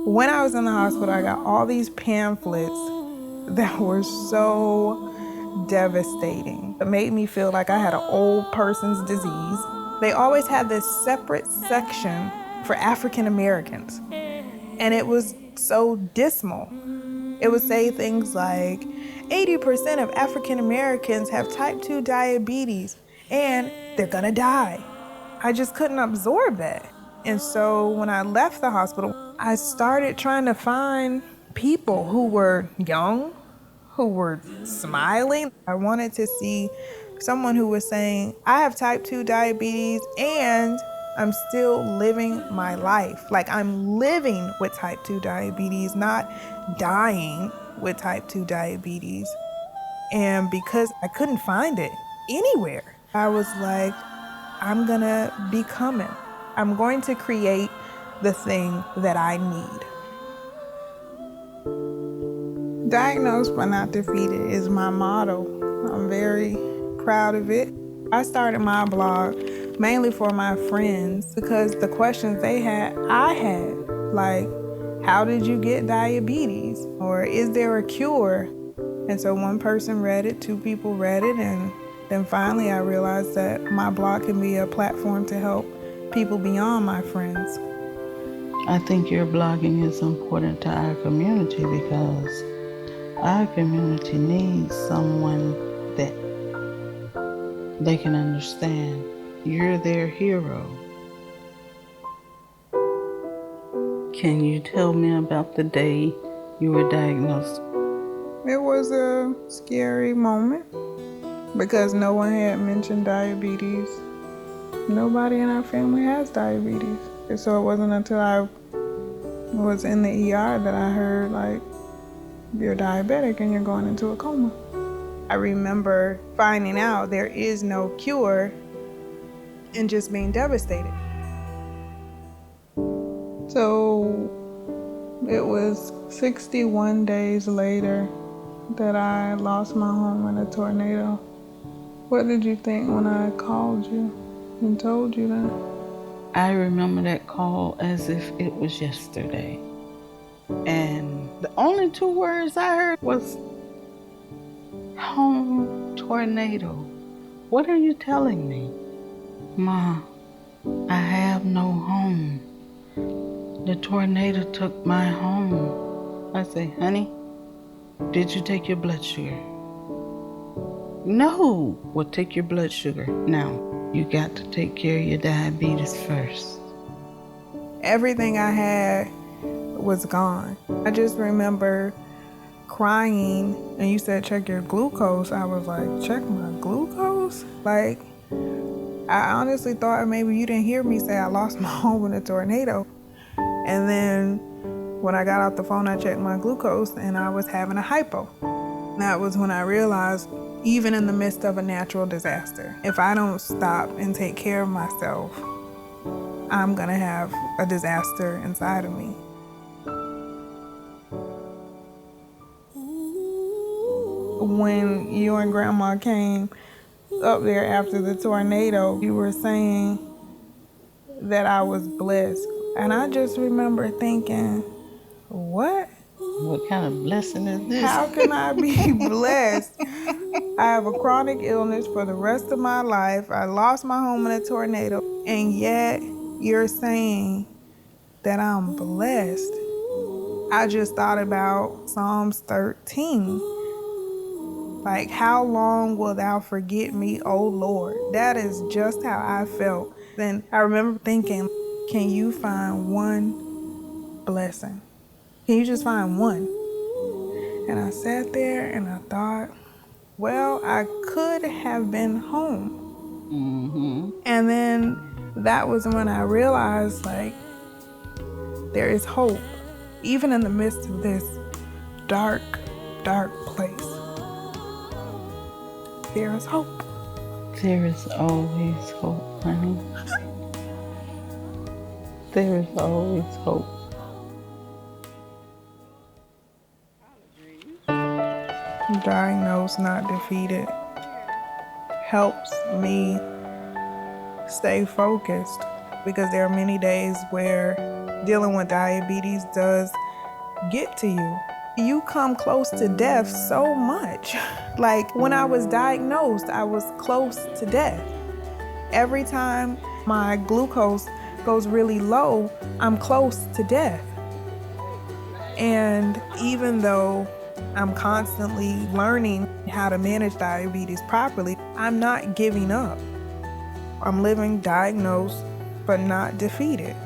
When I was in the hospital, I got all these pamphlets that were so devastating. It made me feel like I had an old person's disease. They always had this separate section for African Americans, and it was so dismal. It would say things like 80% of African Americans have type 2 diabetes and they're gonna die. I just couldn't absorb that. And so when I left the hospital, I started trying to find people who were young, who were smiling. I wanted to see someone who was saying, I have type 2 diabetes and I'm still living my life. Like I'm living with type 2 diabetes, not dying with type 2 diabetes. And because I couldn't find it anywhere, I was like, I'm gonna become it. I'm going to create the thing that I need. Diagnosed but not defeated is my motto. I'm very proud of it. I started my blog mainly for my friends because the questions they had, I had. Like, how did you get diabetes? Or is there a cure? And so one person read it, two people read it, and then finally I realized that my blog can be a platform to help people beyond my friends. I think your blogging is important to our community because our community needs someone that they can understand. You're their hero. Can you tell me about the day you were diagnosed? It was a scary moment because no one had mentioned diabetes. Nobody in our family has diabetes. And so it wasn't until I was in the ER that I heard, like, you're diabetic and you're going into a coma. I remember finding out there is no cure and just being devastated. So it was 61 days later that I lost my home in a tornado. What did you think when I called you and told you that? I remember that call as if it was yesterday. And the only two words I heard was home tornado. What are you telling me? Ma, I have no home. The tornado took my home. I say, honey, did you take your blood sugar? No. Well, take your blood sugar. Now, you got to take care of your diabetes first. Everything I had was gone. I just remember crying, and you said check your glucose. I was like, check my glucose? Like, I honestly thought maybe you didn't hear me say I lost my home in a tornado. And then when I got off the phone, I checked my glucose and I was having a hypo. That was when I realized, even in the midst of a natural disaster, if I don't stop and take care of myself, I'm gonna have a disaster inside of me. When you and Grandma came up there after the tornado, you were saying that I was blessed. And I just remember thinking, what? What kind of blessing is this? How can I be blessed? I have a chronic illness for the rest of my life. I lost my home in a tornado. And yet you're saying that I'm blessed. I just thought about Psalms 13. Like, how long will thou forget me, O Lord? That is just how I felt. Then I remember thinking, can you find one blessing? Can you just find one? And I sat there and I thought, well, I could have been home. Mm-hmm. And then that was when I realized, like, there is hope, even in the midst of this dark, dark place. There is hope. There is always hope, honey. There is always hope. Diagnosed, not defeated helps me stay focused because there are many days where dealing with diabetes does get to you. You come close to death so much. Like when I was diagnosed, I was close to death. Every time my glucose goes really low, I'm close to death. And even though I'm constantly learning how to manage diabetes properly, I'm not giving up. I'm living diagnosed, but not defeated.